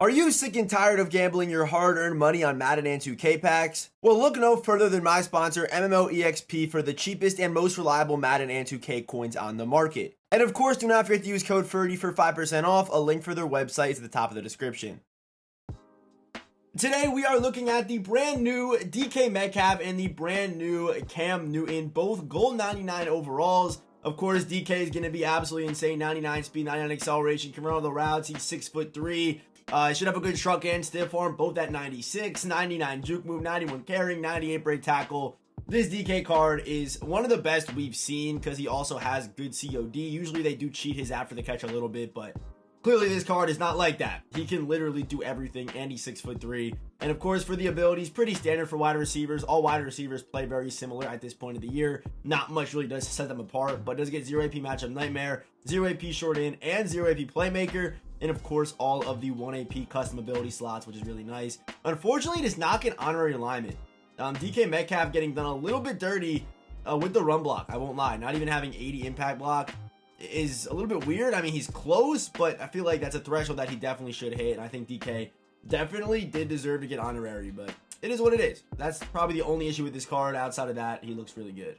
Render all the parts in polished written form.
Are you sick and tired of gambling your hard-earned money on Madden and 2K packs? Well, look no further than my sponsor, MMOEXP, for the cheapest and most reliable Madden and 2K coins on the market. And of course, do not forget to use code Ferdy for 5% off. A link for their website is at the top of the description. Today, we are looking at the brand new DK Metcalf and the brand new Cam Newton, both gold 99 overalls. Of course, DK is going to be absolutely insane. 99 speed, 99 acceleration, can run all the routes. He's 6'3". Should have a good truck and stiff arm, both at 96, 99 juke move, 91 carrying, 98 break tackle. This DK card is one of the best we've seen because he also has good COD. Usually they do cheat his after the catch a little bit, but clearly this card is not like that. He can literally do everything, and he's 6'3". And of course, for the abilities, pretty standard for wide receivers. All wide receivers play very similar at this point of the year. Not much really does set them apart, but does get 0 AP matchup nightmare, 0 AP short in, and 0 AP playmaker. And of course, all of the 1 AP custom ability slots, which is really nice. Unfortunately, it does not get honorary alignment. DK Metcalf getting done a little bit dirty with the run block. I won't lie. Not even having 80 impact block is a little bit weird. I mean, he's close, but I feel like that's a threshold that he definitely should hit. And I think DK definitely did deserve to get honorary, but it is what it is. That's probably the only issue with this card. Outside of that, he looks really good.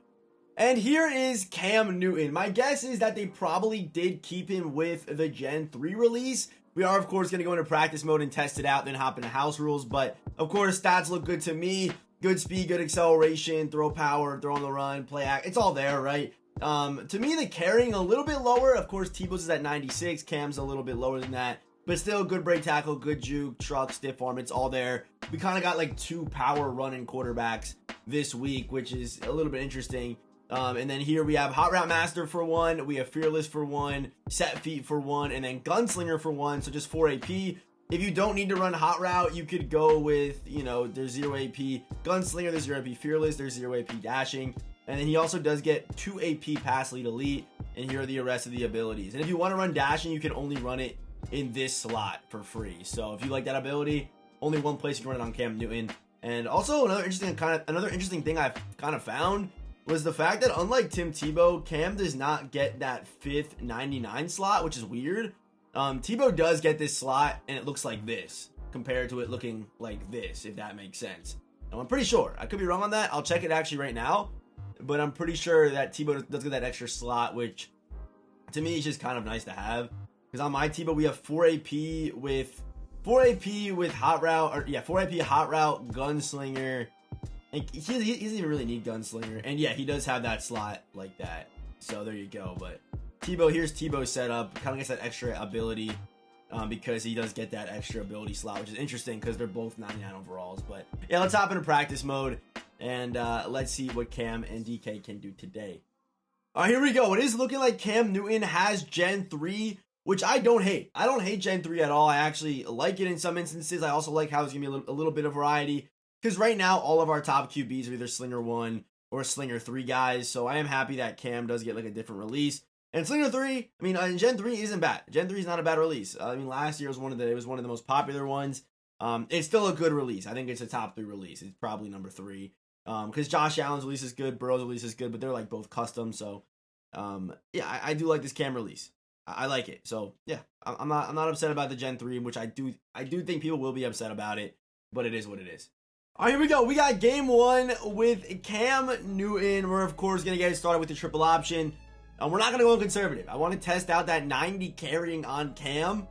And here is Cam Newton. My guess is that they probably did keep him with the Gen 3 release. We are, of course, going to go into practice mode and test it out, then hop into house rules. But, of course, stats look good to me. Good speed, good acceleration, throw power, throw on the run, play act. It's all there, right? To me, the carrying a little bit lower. Of course, Tebow's is at 96. Cam's a little bit lower than that. But still, good break tackle, good juke, truck, stiff arm. It's all there. We kind of got like two power running quarterbacks this week, which is a little bit interesting. And then here we have Hot Route Master for 1, we have Fearless for 1, Set Feet for 1, and then Gunslinger for 1, so just 4 AP. If you don't need to run Hot Route, you could go with, you know, there's 0 AP Gunslinger, there's 0 AP Fearless, there's 0 AP Dashing, and then he also does get 2 AP Pass Lead Elite, and here are the rest of the abilities. And if you want to run Dashing, you can only run it in this slot for free. So if you like that ability, only one place you can run it on Cam Newton. And also another interesting thing I've kind of found was the fact that unlike Tim Tebow, Cam does not get that 5th 99 slot, which is weird. Tebow does get this slot, and it looks like this, compared to it looking like this, if that makes sense. Now, I'm pretty sure. I could be wrong on that. I'll check it actually right now. But I'm pretty sure that Tebow does get that extra slot, which to me is just kind of nice to have. Because on my Tebow, we have 4 AP with Hot Route, or yeah, 4 AP Hot Route, Gunslinger. And he doesn't even really need Gunslinger. And yeah, he does have that slot like that. So there you go. But Tebow, here's Tebow's setup. Kind of gets that extra ability because he does get that extra ability slot, which is interesting because they're both 99 overalls. But yeah, let's hop into practice mode and let's see what Cam and DK can do today. All right, here we go. It is looking like Cam Newton has Gen 3, which I don't hate. I don't hate Gen 3 at all. I actually like it in some instances. I also like how it's going to be a little bit of variety. Because right now, all of our top QBs are either Slinger 1 or Slinger 3 guys. So I am happy that Cam does get like a different release. And Slinger 3, I mean, Gen 3 isn't bad. Gen 3 is not a bad release. I mean, last year was one of the most popular ones. It's still a good release. I think it's a top 3 release. It's probably number 3. Because Josh Allen's release is good, Burrow's release is good, but they're like both custom. So yeah, I do like this Cam release. I like it. So yeah, I'm not upset about the Gen 3, which I do think people will be upset about it, but it is what it is. All right, here we go. We got game 1 with Cam Newton. We're, of course, going to get it started with the triple option. We're not going to go conservative. I want to test out that 90 carrying on Cam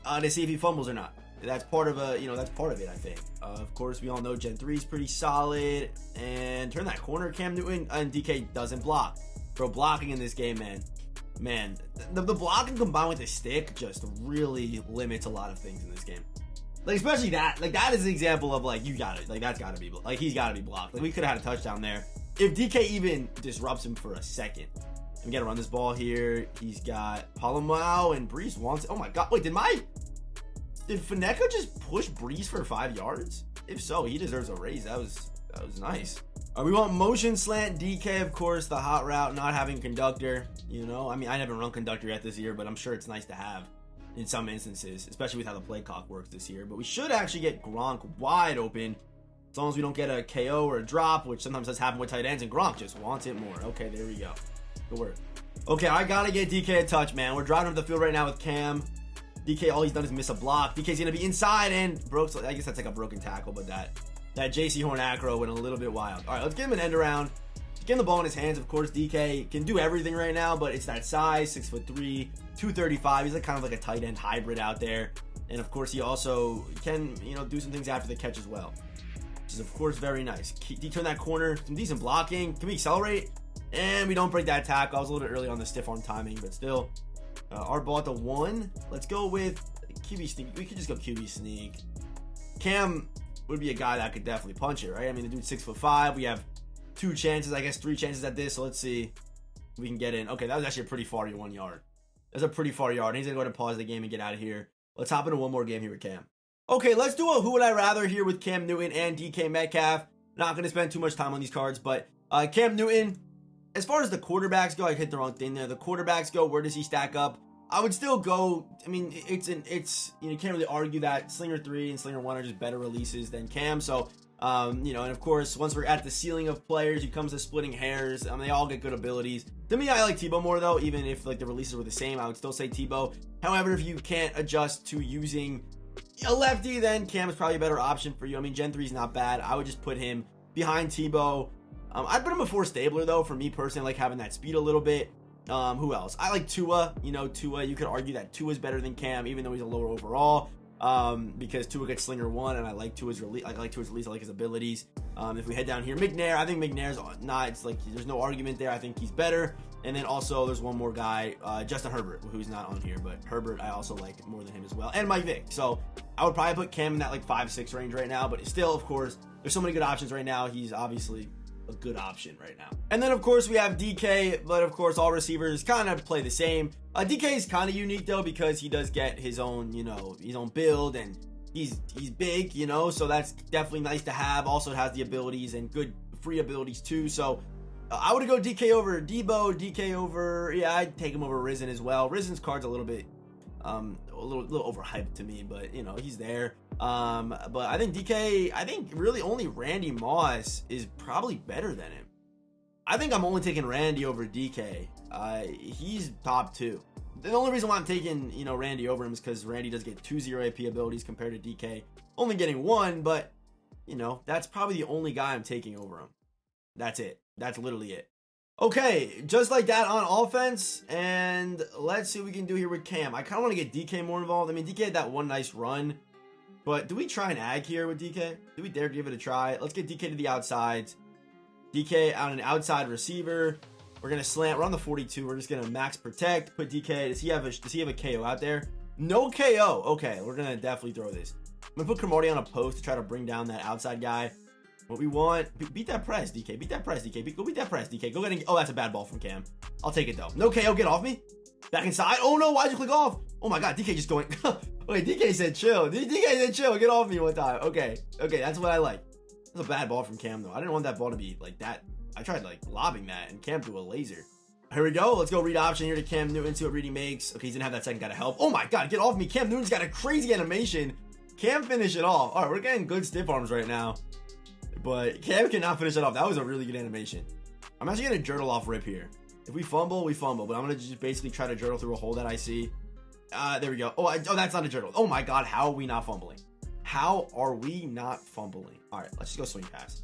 to see if he fumbles or not. That's part of that's part of it, I think. Of course, we all know Gen 3 is pretty solid. And turn that corner, Cam Newton, and DK doesn't block. Bro, blocking in this game, man, the blocking combined with the stick just really limits a lot of things in this game. Like, especially that. Like, that is an example of, like, you got it. Like, that's got to be, like, he's got to be blocked. Like, we could have had a touchdown there. If DK even disrupts him for a second. We got to run this ball here. He's got Palomau and Breeze wants it. Oh, my God. Wait, did Faneka just push Breeze for 5 yards? If so, he deserves a raise. That was nice. We want motion slant DK, of course, the hot route, not having conductor. You know, I mean, I never run conductor yet this year, but I'm sure it's nice to have in some instances, especially with how the play clock works this year. But we should actually get Gronk wide open as long as we don't get a KO or a drop, which sometimes does happen with tight ends, and Gronk just wants it more. Okay, there we go. Good work. Okay, I gotta get DK a touch, man. We're driving up the field right now with Cam. DK, all he's done is miss a block. DK's going to be inside and broke. I guess that's like a broken tackle, but that JC Horn acro went a little bit wild. All right, let's give him an end around. Get him the ball in his hands. Of course, DK can do everything right now, but it's that size, 6'3", 235. He's like kind of like a tight end hybrid out there. And of course, he also can, you know, do some things after the catch as well, which is of course very nice. He turned that corner, some decent blocking. Can we accelerate? And we don't break that tackle. I was a little bit early on the stiff arm timing, but still. Our ball at the 1. Let's go with QB sneak. We could just go QB sneak. Cam would be a guy that could definitely punch it, right? I mean, the dude's 6'5". We have 2 chances, I guess 3 chances at this. So let's see if we can get in. Okay, that was actually a pretty far 1 yard. That's a pretty far yard. He's gonna go ahead and pause the game and get out of here. Let's hop into one more game here with Cam. Okay, let's do a who would I rather here with Cam Newton and DK Metcalf. Not gonna spend too much time on these cards, but Cam Newton, as far as the quarterbacks go, I hit the wrong thing there. The quarterbacks go, where does he stack up? I would still go, I mean, it's you know, you can't really argue that Slinger 3 and Slinger 1 are just better releases than Cam. So, you know, and of course, once we're at the ceiling of players, it comes to splitting hairs. I mean, they all get good abilities. To me, I like Tebow more though, even if like the releases were the same, I would still say Tebow. However, if you can't adjust to using a lefty, then Cam is probably a better option for you. I mean, Gen 3 is not bad. I would just put him behind Tebow. I'd put him before Stabler though. For me personally, I like having that speed a little bit. Who else? I like Tua. You know, Tua, you could argue that Tua is better than Cam, even though he's a lower overall. Because Tua gets Slinger 1, and I like Tua's release. I like his abilities. If we head down here, McNair, I think McNair's not. It's like there's no argument there. I think he's better. And then also there's one more guy, Justin Herbert, who's not on here, but Herbert I also like more than him as well, and Mike Vick. So I would probably put Cam in that like 5-6 range right now. But still, of course, there's so many good options right now. He's obviously a good option right now. And then of course we have DK, but of course all receivers kind of play the same. DK is kind of unique though because he does get his own, you know, his own build, and he's big, you know, so that's definitely nice to have. Also has the abilities and good free abilities too. So I would go DK over Debo, DK over, yeah, I'd take him over Risen as well. Risen's card's a little bit a little overhyped to me, but you know, he's there. But I think DK, I think really only Randy Moss is probably better than him. I think I'm only taking Randy over DK. He's top 2. The only reason why I'm taking, you know, Randy over him is because Randy does get 2 0 AP abilities compared to DK only getting 1, but you know, that's probably the only guy I'm taking over him. That's it. That's literally it. Okay, just like that on offense, and let's see what we can do here with Cam. I kind of want to get DK more involved. I mean, DK had that one nice run, but do we try an ag here with DK? Do we dare give it a try? Let's get DK to the outsides. DK on an outside receiver. We're gonna slant. We're on the 42. We're just gonna max protect. Put DK. Does he have a KO out there? No KO. Okay, we're gonna definitely throw this. I'm gonna put Cromartie on a post to try to bring down that outside guy. What we want, beat that press, DK. Beat that press, DK. Go beat that press, DK. Go get and, oh, that's a bad ball from Cam. I'll take it though. No KO, get off me. Back inside. Oh no, why'd you click off? Oh my god, DK just going. Okay, DK said chill. DK said chill. Get off me one time. Okay, that's what I like. That's a bad ball from Cam though. I didn't want that ball to be like that. I tried like lobbing that, and Cam threw a laser. Here we go. Let's go read option here to Cam Newton. See what read he makes. Okay, he's gonna have that second guy to help. Oh my god, get off me. Cam Newton's got a crazy animation. Cam finish it off. All right, we're getting good stiff arms right now. But Cam cannot finish it off. That was a really good animation. I'm actually going to journal off rip here. If we fumble, we fumble. But I'm going to just basically try to journal through a hole that I see. There we go. Oh, that's not a journal. Oh my god, how are we not fumbling? How are we not fumbling? All right, let's just go swing pass.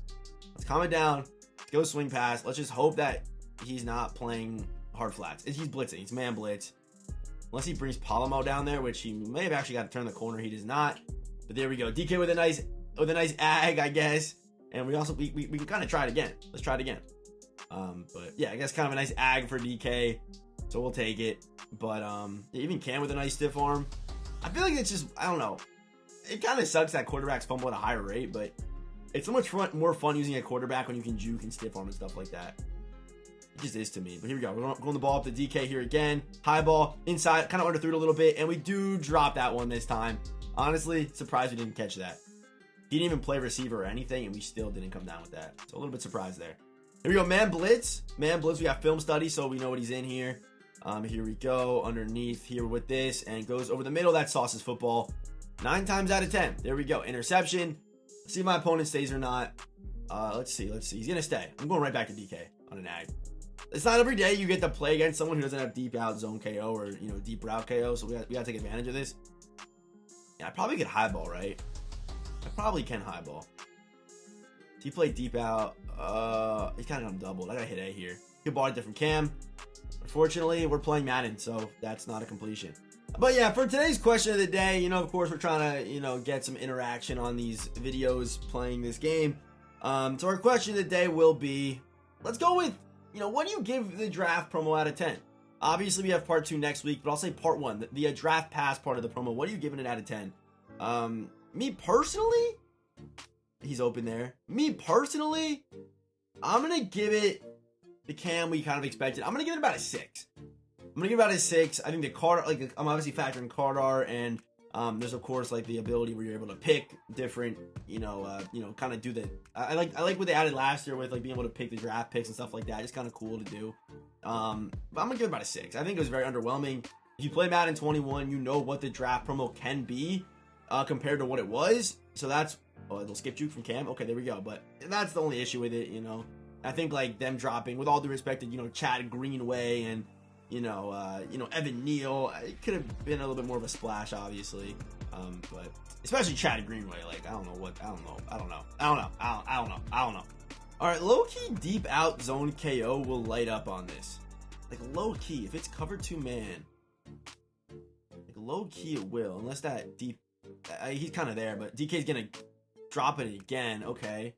Let's calm it down. Let's go swing pass. Let's just hope that he's not playing hard flats. He's blitzing. He's man blitz. Unless he brings Palomo down there, which he may have actually got to turn the corner. He does not. But there we go. DK with a nice ag, I guess. And we also we can kind of try it again. Let's try it again. But yeah, I guess kind of a nice ag for DK. So we'll take it. But even Cam with a nice stiff arm. I feel like it's just, I don't know. It kind of sucks that quarterbacks fumble at a higher rate, but it's so much more fun using a quarterback when you can juke and stiff arm and stuff like that. It just is to me. But here we go. We're going the ball up to DK here again. High ball inside, kind of underthrew it a little bit, and we do drop that one this time. Honestly, surprised we didn't catch that. He didn't even play receiver or anything, and we still didn't come down with that. So a little bit surprised there. Here we go, man blitz. Man blitz, we got film study, so we know what he's in here. Here we go, underneath here with this, and goes over the middle. That's Sauce's football. 9 times out of 10. There we go, interception. Let's see if my opponent stays or not. Let's see. He's going to stay. I'm going right back to DK on an ag. it's not every day you get to play against someone who doesn't have deep out zone KO or, you know, deep route KO. So we gotta take advantage of this. Yeah, I probably could highball, right? I probably can highball. He played deep out. He's kind of doubled. I gotta hit A here. He bought a different cam. Unfortunately, we're playing Madden, so that's not a completion. But yeah, for today's question of the day, you know, of course, we're trying to, you know, get some interaction on these videos playing this game. So our question of the day will be, let's go with, you know, what do you give the draft promo out of 10? Obviously, we have part 2 next week, but I'll say part 1, the draft pass part of the promo. What are you giving it out of 10? Me personally, he's open there. Me personally, I'm going to give it the cam we kind of expected. I'm going to give it about a 6. I'm going to give it about a 6. I think the card, like, I'm obviously factoring card art, and there's of course like the ability where you're able to pick different, kind of do the. I like what they added last year with like being able to pick the draft picks and stuff like that. It's kind of cool to do. But I'm gonna give it about a 6. I think it was very underwhelming. If you play Madden 21, you know what the draft promo can be compared to what it was. So that's they'll skip juke from Cam. Okay, there we go. But that's the only issue with it. You know, I think like them dropping, with all due respect to, you know, Chad Greenway and Evan Neal, it could have been a little bit more of a splash, obviously. But especially Chad Greenway, like I don't know. All right, low key deep out zone KO will light up on this. Like low key, if it's cover 2 man, like low key it will, unless that deep. He's kind of there, but DK's gonna drop it again. Okay.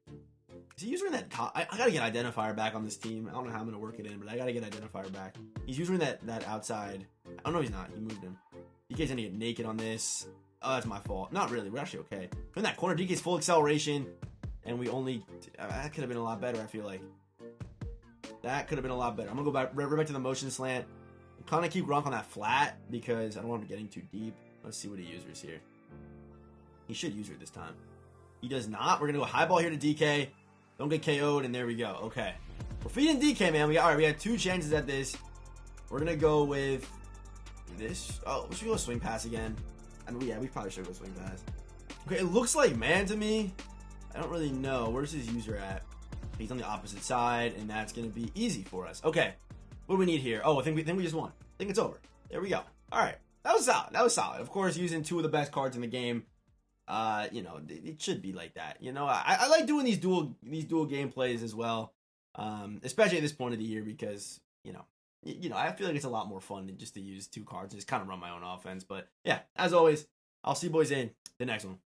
Is he using that top? I gotta get identifier back on this team. I don't know how I'm gonna work it in, but I gotta get identifier back. He's using that outside. Oh no, he's not. He moved him. DK's gonna get naked on this. Oh, that's my fault. Not really. We're actually okay. In that corner, DK's full acceleration, and we only. That could have been a lot better. I feel like that could have been a lot better. I'm gonna go right back to the motion slant. Kind of keep Gronk on that flat because I don't want him getting too deep. Let's see what he uses here. He should use it this time. He does not. We're gonna go high ball here to DK. Don't get KO'd, and there we go. Okay. We're feeding DK, man. We had 2 chances at this. We're going to go with this. Oh, we should go swing pass again. I mean, yeah, we probably should go swing pass. Okay, it looks like man to me. I don't really know. Where's his user at? He's on the opposite side, and that's going to be easy for us. Okay. What do we need here? Oh, I think we just won. I think it's over. There we go. All right. That was solid. Of course, using 2 of the best cards in the game. It should be like that. You know, I like doing these dual gameplays as well, especially at this point of the year because you know I feel like it's a lot more fun than just to use 2 cards and just kind of run my own offense. But yeah, as always, I'll see you boys in the next one.